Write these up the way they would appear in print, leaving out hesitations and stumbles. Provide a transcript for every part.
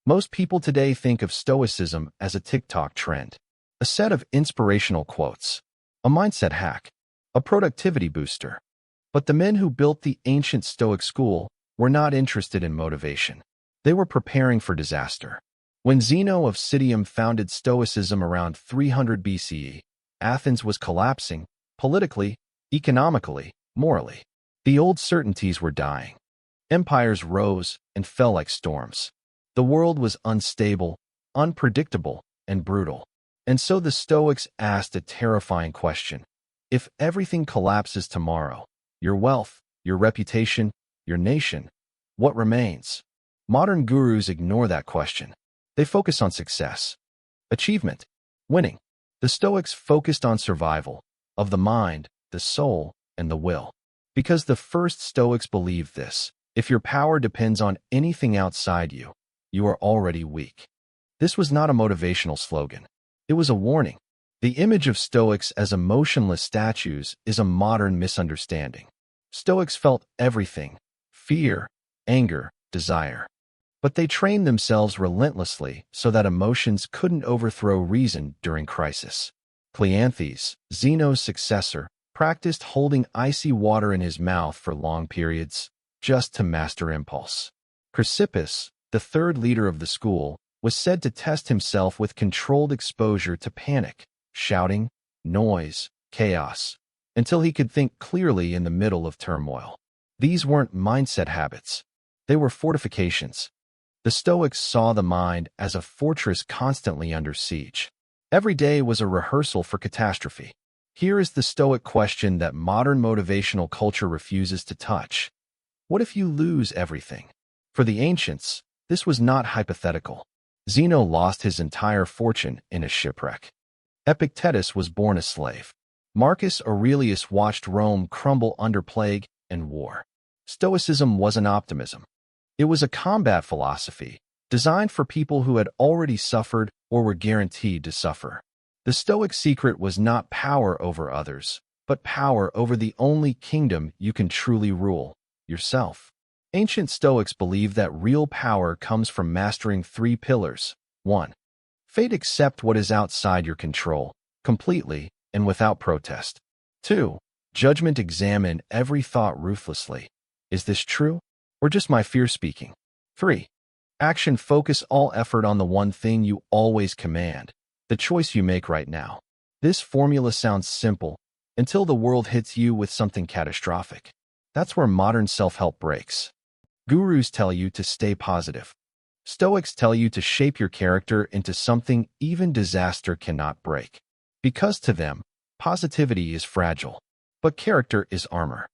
Most people today think of Stoicism as a TikTok trend, a set of inspirational quotes, a mindset hack, a productivity booster. But the men who built the ancient Stoic school were not interested in motivation. They were preparing for disaster. When Zeno of Citium founded Stoicism around 300 BCE, Athens was collapsing, politically, economically, morally. The old certainties were dying. Empires rose and fell like storms. The world was unstable, unpredictable, and brutal. And so the Stoics asked a terrifying question. If everything collapses tomorrow, your wealth, your reputation, your nation, what remains? Modern gurus ignore that question. They focus on success, achievement, winning. The Stoics focused on survival of the mind, the soul, and the will. Because the first Stoics believed this: if your power depends on anything outside you, you are already weak. This was not a motivational slogan. It was a warning. The image of Stoics as emotionless statues is a modern misunderstanding. Stoics felt everything: fear, anger, desire. But they trained themselves relentlessly so that emotions couldn't overthrow reason during crisis. Cleanthes, Zeno's successor, practiced holding icy water in his mouth for long periods, just to master impulse. Chrysippus, the third leader of the school, was said to test himself with controlled exposure to panic, shouting, noise, chaos, until he could think clearly in the middle of turmoil. These weren't mindset habits. They were fortifications. The Stoics saw the mind as a fortress constantly under siege. Every day was a rehearsal for catastrophe. Here is the Stoic question that modern motivational culture refuses to touch. What if you lose everything? For the ancients, this was not hypothetical. Zeno lost his entire fortune in a shipwreck. Epictetus was born a slave. Marcus Aurelius watched Rome crumble under plague and war. Stoicism wasn't optimism. It was a combat philosophy, designed for people who had already suffered or were guaranteed to suffer. The Stoic secret was not power over others, but power over the only kingdom you can truly rule: yourself. Ancient Stoics believed that real power comes from mastering three pillars. 1. Fate: accept what is outside your control, completely and without protest. 2. Judgment: examine every thought ruthlessly. Is this true, or just my fear speaking? 3. Action: focus all effort on the one thing you always command, the choice you make right now. This formula sounds simple until the world hits you with something catastrophic. That's where modern self-help breaks. Gurus tell you to stay positive. Stoics tell you to shape your character into something even disaster cannot break. Because to them, positivity is fragile, but character is armor.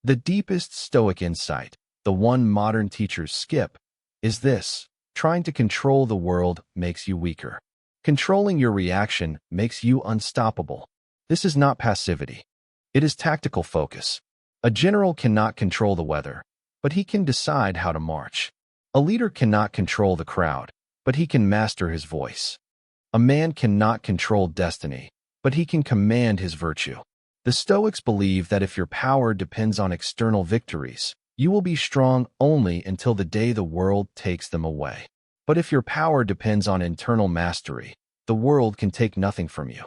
The deepest Stoic insight, the one modern teachers skip, is this: trying to control the world makes you weaker. Controlling your reaction makes you unstoppable. This is not passivity. It is tactical focus. A general cannot control the weather, but he can decide how to march. A leader cannot control the crowd, but he can master his voice. A man cannot control destiny, but he can command his virtue. The Stoics believe that if your power depends on external victories, you will be strong only until the day the world takes them away. But if your power depends on internal mastery, the world can take nothing from you.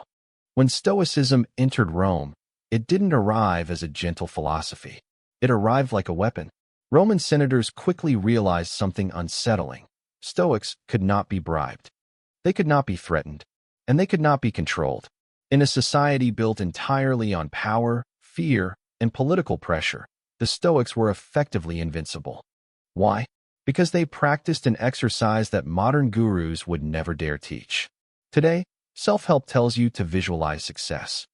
When Stoicism entered Rome, it didn't arrive as a gentle philosophy. It arrived like a weapon. Roman senators quickly realized something unsettling. Stoics could not be bribed. They could not be threatened, and they could not be controlled. In a society built entirely on power, fear, and political pressure, the Stoics were effectively invincible. Why? Because they practiced an exercise that modern gurus would never dare teach. Today, self-help tells you to visualize success.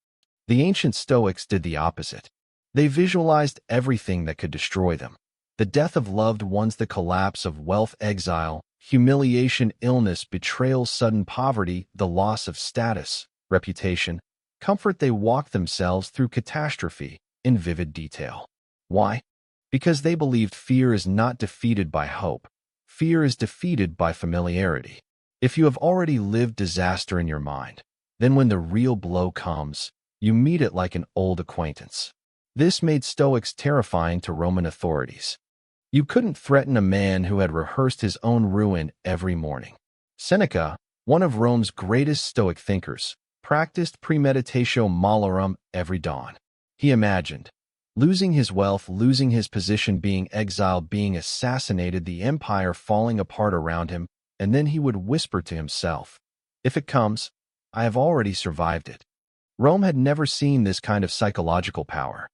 The ancient Stoics did the opposite. They visualized everything that could destroy them: the death of loved ones, the collapse of wealth, exile, humiliation, illness, betrayal, sudden poverty, the loss of status, reputation, comfort. They walked themselves through catastrophe in vivid detail. Why? Because they believed fear is not defeated by hope. Fear is defeated by familiarity. If you have already lived disaster in your mind, then when the real blow comes, you meet it like an old acquaintance. This made Stoics terrifying to Roman authorities. You couldn't threaten a man who had rehearsed his own ruin every morning. Seneca, one of Rome's greatest Stoic thinkers, practiced premeditatio malorum every dawn. He imagined losing his wealth, losing his position, being exiled, being assassinated, the empire falling apart around him, and then he would whisper to himself, "If it comes, I have already survived it." Rome had never seen this kind of psychological power.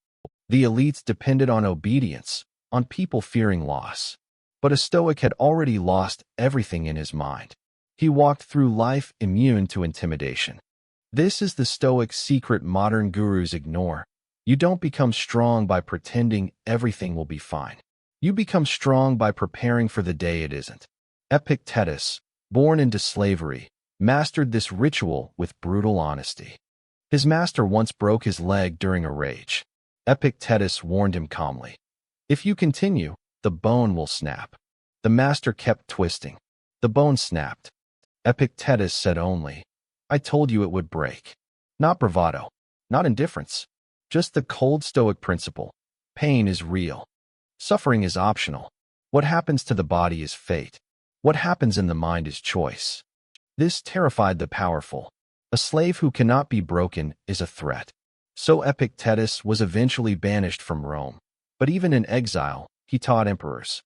The elites depended on obedience, on people fearing loss. But a Stoic had already lost everything in his mind. He walked through life immune to intimidation. This is the Stoic secret modern gurus ignore. You don't become strong by pretending everything will be fine. You become strong by preparing for the day it isn't. Epictetus, born into slavery, mastered this ritual with brutal honesty. His master once broke his leg during a rage. Epictetus warned him calmly, "If you continue, the bone will snap." The master kept twisting. The bone snapped. Epictetus said only, "I told you it would break." Not bravado, not indifference, just the cold Stoic principle. Pain is real. Suffering is optional. What happens to the body is fate. What happens in the mind is choice. This terrified the powerful. A slave who cannot be broken is a threat. So Epictetus was eventually banished from Rome. But even in exile, he taught emperors,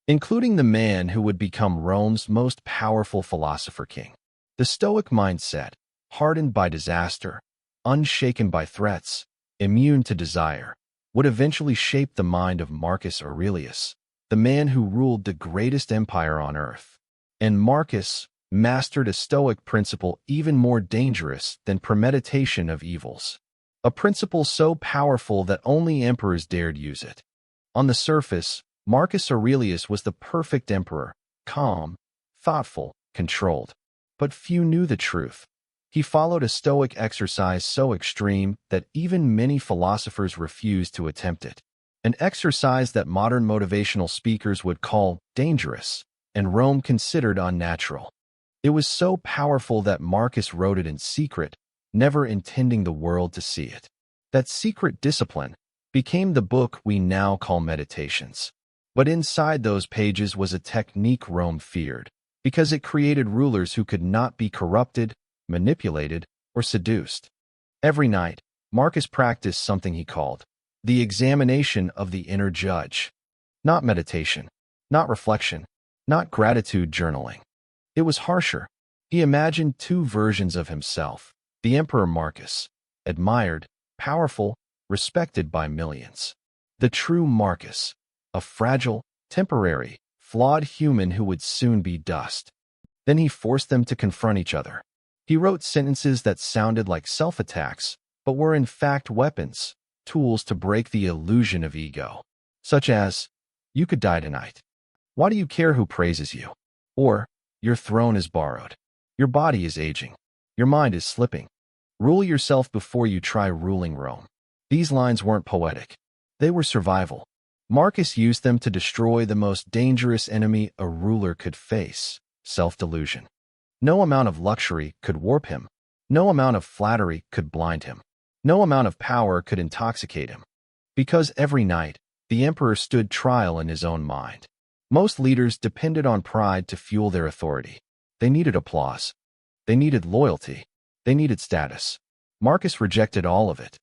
including the man who would become Rome's most powerful philosopher king. The Stoic mindset, hardened by disaster, unshaken by threats, immune to desire, would eventually shape the mind of Marcus Aurelius, the man who ruled the greatest empire on earth. And Marcus mastered a Stoic principle even more dangerous than premeditation of evils. A principle so powerful that only emperors dared use it. On the surface, Marcus Aurelius was the perfect emperor, calm, thoughtful, controlled. But few knew the truth. He followed a Stoic exercise so extreme that even many philosophers refused to attempt it. An exercise that modern motivational speakers would call dangerous, and Rome considered unnatural. It was so powerful that Marcus wrote it in secret, never intending the world to see it. That secret discipline became the book we now call Meditations. But inside those pages was a technique Rome feared, because it created rulers who could not be corrupted, manipulated, or seduced. Every night, Marcus practiced something he called the examination of the inner judge. Not meditation, not reflection, not gratitude journaling. It was harsher. He imagined two versions of himself. The Emperor Marcus, admired, powerful, respected by millions. The true Marcus, a fragile, temporary, flawed human who would soon be dust. Then he forced them to confront each other. He wrote sentences that sounded like self-attacks, but were in fact weapons, tools to break the illusion of ego. Such as, "You could die tonight. Why do you care who praises you?" Or, "Your throne is borrowed. Your body is aging. Your mind is slipping. Rule yourself before you try ruling Rome." These lines weren't poetic. They were survival. Marcus used them to destroy the most dangerous enemy a ruler could face, self-delusion. No amount of luxury could warp him. No amount of flattery could blind him. No amount of power could intoxicate him. Because every night, the emperor stood trial in his own mind. Most leaders depended on pride to fuel their authority. They needed applause. They needed loyalty. They needed status. Marcus rejected all of it.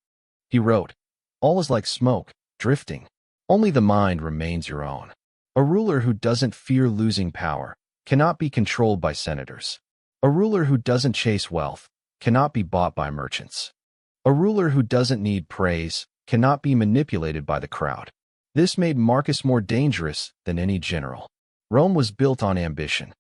He wrote, "All is like smoke, drifting. Only the mind remains your own." A ruler who doesn't fear losing power cannot be controlled by senators. A ruler who doesn't chase wealth cannot be bought by merchants. A ruler who doesn't need praise cannot be manipulated by the crowd. This made Marcus more dangerous than any general. Rome was built on ambition.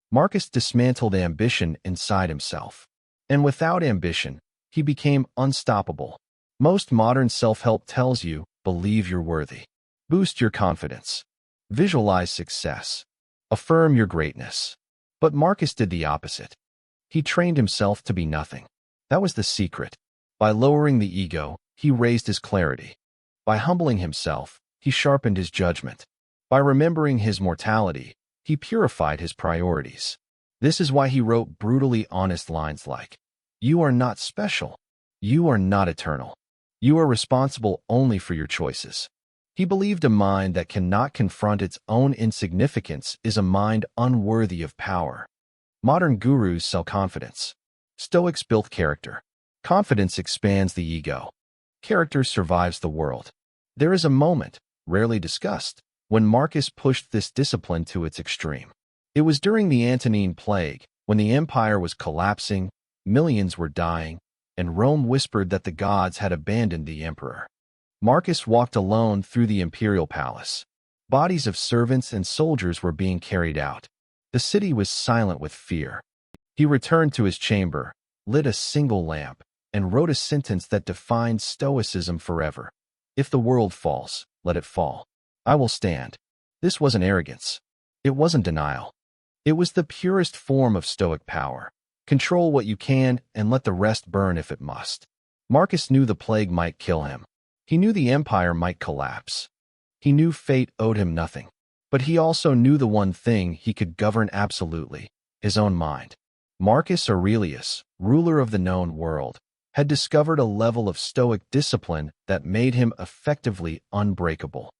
Marcus dismantled ambition inside himself. And without ambition, he became unstoppable. Most modern self-help tells you, believe you're worthy. Boost your confidence. Visualize success. Affirm your greatness. But Marcus did the opposite. He trained himself to be nothing. That was the secret. By lowering the ego, he raised his clarity. By humbling himself, he sharpened his judgment. By remembering his mortality, he purified his priorities. This is why he wrote brutally honest lines like, "You are not special. You are not eternal. You are responsible only for your choices." He believed a mind that cannot confront its own insignificance is a mind unworthy of power. Modern gurus sell confidence. Stoics built character. Confidence expands the ego. Character survives the world. There is a moment, rarely discussed, when Marcus pushed this discipline to its extreme. It was during the Antonine Plague, when the empire was collapsing, millions were dying, and Rome whispered that the gods had abandoned the emperor. Marcus walked alone through the imperial palace. Bodies of servants and soldiers were being carried out. The city was silent with fear. He returned to his chamber, lit a single lamp, and wrote a sentence that defined Stoicism forever. If the world falls, let it fall. I will stand. This wasn't arrogance. It wasn't denial. It was the purest form of Stoic power. Control what you can and let the rest burn if it must. Marcus knew the plague might kill him. He knew the empire might collapse. He knew fate owed him nothing. But he also knew the one thing he could govern absolutely, his own mind. Marcus Aurelius, ruler of the known world, had discovered a level of Stoic discipline that made him effectively unbreakable.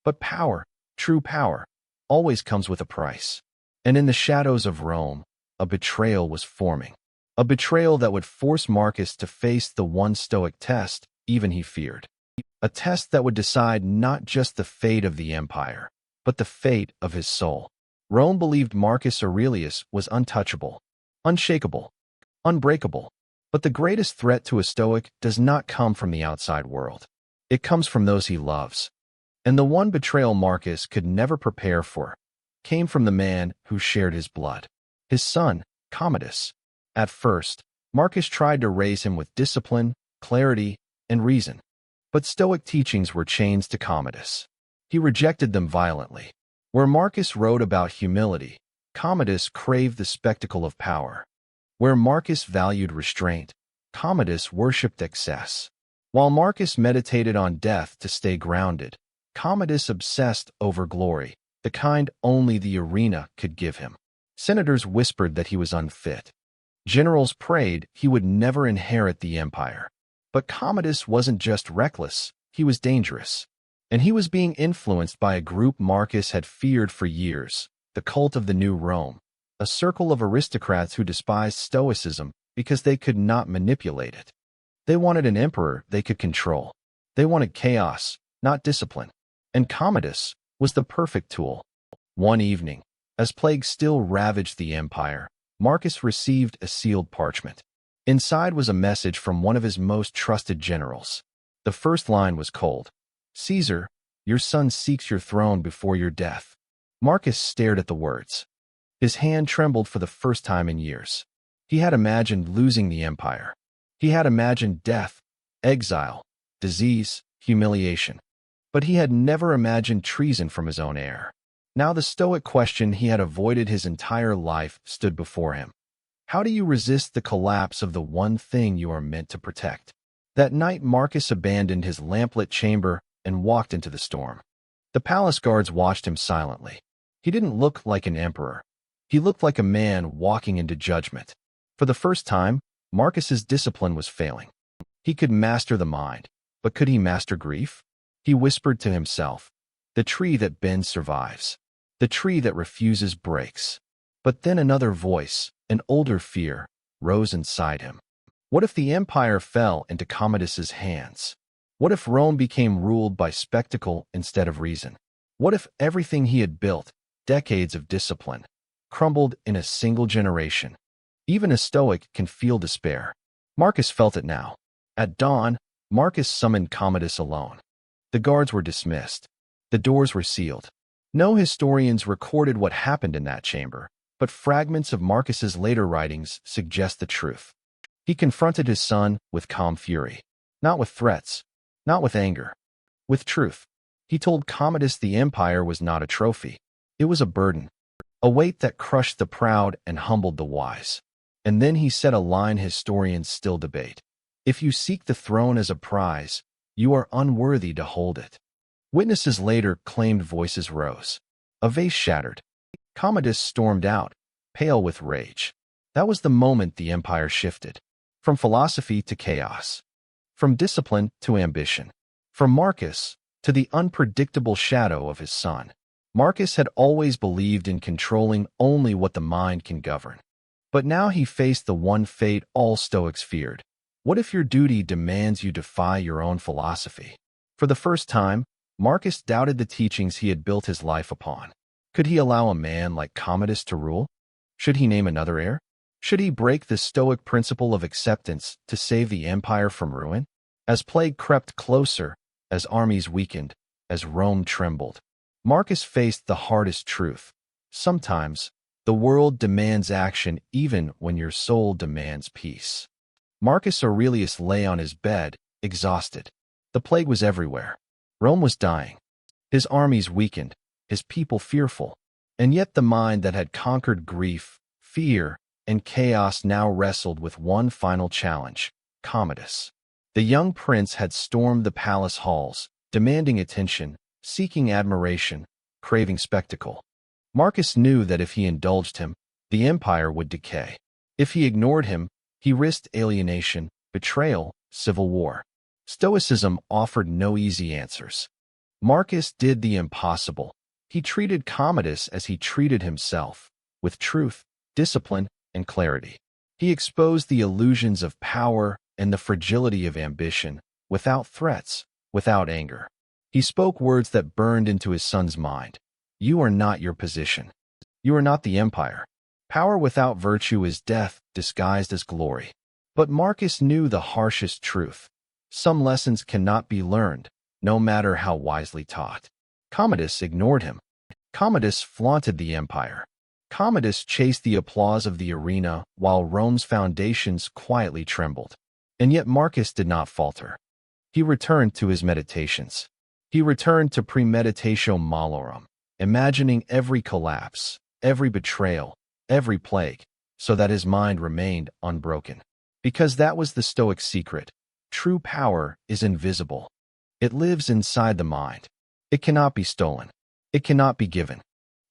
But power, true power, always comes with a price. And in the shadows of Rome, a betrayal was forming. A betrayal that would force Marcus to face the one Stoic test even he feared. A test that would decide not just the fate of the empire, but the fate of his soul. Rome believed Marcus Aurelius was untouchable, unshakable, unbreakable. But the greatest threat to a Stoic does not come from the outside world. It comes from those he loves. And the one betrayal Marcus could never prepare for came from the man who shared his blood, his son, Commodus. At first, Marcus tried to raise him with discipline, clarity, and reason. But Stoic teachings were chains to Commodus. He rejected them violently. Where Marcus wrote about humility, Commodus craved the spectacle of power. Where Marcus valued restraint, Commodus worshipped excess. While Marcus meditated on death to stay grounded, Commodus obsessed over glory, the kind only the arena could give him. Senators whispered that he was unfit. Generals prayed he would never inherit the empire. But Commodus wasn't just reckless, he was dangerous. And he was being influenced by a group Marcus had feared for years, the cult of the New Rome, a circle of aristocrats who despised Stoicism because they could not manipulate it. They wanted an emperor they could control. They wanted chaos, not discipline. And Commodus was the perfect tool. One evening, as plague still ravaged the empire, Marcus received a sealed parchment. Inside was a message from one of his most trusted generals. The first line was cold. "Caesar, your son seeks your throne before your death." Marcus stared at the words. His hand trembled for the first time in years. He had imagined losing the empire. He had imagined death, exile, disease, humiliation. But he had never imagined treason from his own heir. Now the Stoic question he had avoided his entire life stood before him. How do you resist the collapse of the one thing you are meant to protect? That night Marcus abandoned his lamplit chamber and walked into the storm. The palace guards watched him silently. He didn't look like an emperor. He looked like a man walking into judgment. For the first time, Marcus's discipline was failing. He could master the mind, but could he master grief? He whispered to himself, "The tree that bends survives. The tree that refuses breaks." But then another voice, an older fear, rose inside him. What if the empire fell into Commodus's hands? What if Rome became ruled by spectacle instead of reason? What if everything he had built, decades of discipline, crumbled in a single generation? Even a Stoic can feel despair. Marcus felt it now. At dawn, Marcus summoned Commodus alone. The guards were dismissed. The doors were sealed. No historians recorded what happened in that chamber, but fragments of Marcus's later writings suggest the truth. He confronted his son with calm fury, not with threats, not with anger, with truth. He told Commodus the empire was not a trophy. It was a burden, a weight that crushed the proud and humbled the wise. And then he said a line historians still debate. If you seek the throne as a prize, you are unworthy to hold it. Witnesses later claimed voices rose. A vase shattered. Commodus stormed out, pale with rage. That was the moment the empire shifted. From philosophy to chaos. From discipline to ambition. From Marcus, to the unpredictable shadow of his son. Marcus had always believed in controlling only what the mind can govern. But now he faced the one fate all Stoics feared. What if your duty demands you defy your own philosophy? For the first time, Marcus doubted the teachings he had built his life upon. Could he allow a man like Commodus to rule? Should he name another heir? Should he break the Stoic principle of acceptance to save the empire from ruin? As plague crept closer, as armies weakened, as Rome trembled, Marcus faced the hardest truth. Sometimes, the world demands action even when your soul demands peace. Marcus Aurelius lay on his bed, exhausted. The plague was everywhere. Rome was dying. His armies weakened, his people fearful. And yet the mind that had conquered grief, fear, and chaos now wrestled with one final challenge: Commodus. The young prince had stormed the palace halls, demanding attention, seeking admiration, craving spectacle. Marcus knew that if he indulged him, the empire would decay. If he ignored him, he risked alienation, betrayal, civil war. Stoicism offered no easy answers. Marcus did the impossible. He treated Commodus as he treated himself, with truth, discipline, and clarity. He exposed the illusions of power and the fragility of ambition, without threats, without anger. He spoke words that burned into his son's mind. You are not your position. You are not the empire. Power without virtue is death disguised as glory. But Marcus knew the harshest truth. Some lessons cannot be learned, no matter how wisely taught. Commodus ignored him. Commodus flaunted the empire. Commodus chased the applause of the arena while Rome's foundations quietly trembled. And yet Marcus did not falter. He returned to his meditations. He returned to premeditatio malorum, imagining every collapse, every betrayal, every plague, so that his mind remained unbroken. Because that was the Stoic secret. True power is invisible. It lives inside the mind. It cannot be stolen. It cannot be given.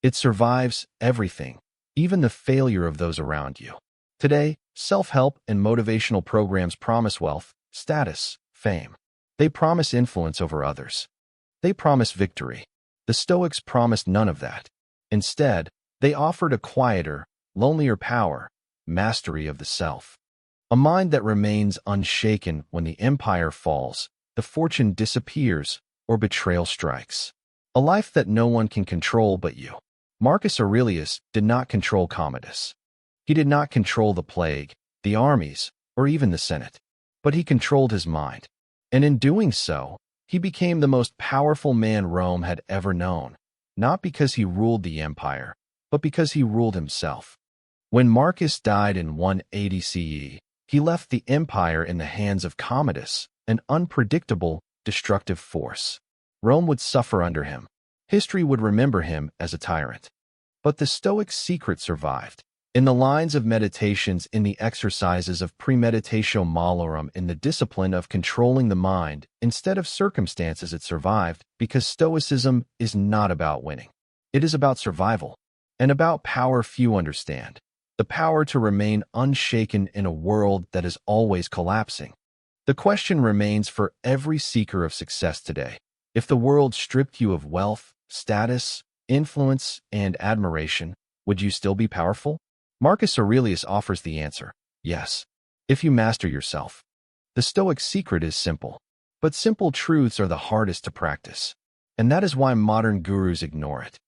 It survives everything, even the failure of those around you. Today, self-help and motivational programs promise wealth, status, fame. They promise influence over others. They promise victory. The Stoics promised none of that. Instead, they offered a quieter, lonelier power, mastery of the self. A mind that remains unshaken when the empire falls, the fortune disappears, or betrayal strikes. A life that no one can control but you. Marcus Aurelius did not control Commodus. He did not control the plague, the armies, or even the Senate. But he controlled his mind. And in doing so, he became the most powerful man Rome had ever known, not because he ruled the empire, but because he ruled himself. When Marcus died in 180 CE, he left the empire in the hands of Commodus, an unpredictable, destructive force. Rome would suffer under him. History would remember him as a tyrant. But the Stoic secret survived. In the lines of meditations, in the exercises of premeditatio malorum, in the discipline of controlling the mind, instead of circumstances, it survived, because Stoicism is not about winning. It is about survival, and about power few understand. The power to remain unshaken in a world that is always collapsing. The question remains for every seeker of success today. If the world stripped you of wealth, status, influence, and admiration, would you still be powerful? Marcus Aurelius offers the answer: yes, if you master yourself. The Stoic secret is simple, but simple truths are the hardest to practice, and that is why modern gurus ignore it.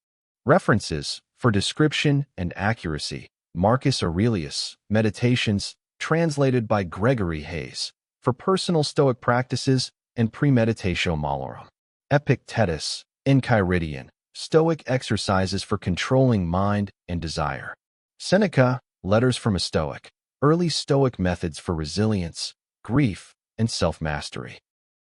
References for description and accuracy: Marcus Aurelius, Meditations, translated by Gregory Hayes, for personal Stoic practices and premeditatio malorum. Epictetus, Enchiridion, Stoic exercises for controlling mind and desire. Seneca, Letters from a Stoic, early Stoic methods for resilience, grief, and self-mastery.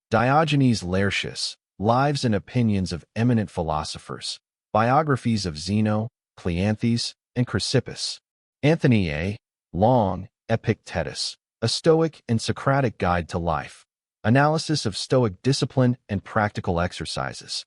Diogenes Laertius, Lives and Opinions of Eminent Philosophers, biographies of Zeno, Cleanthes, and Chrysippus. Anthony A. Long, Epictetus, A Stoic and Socratic Guide to Life, analysis of Stoic discipline and practical exercises.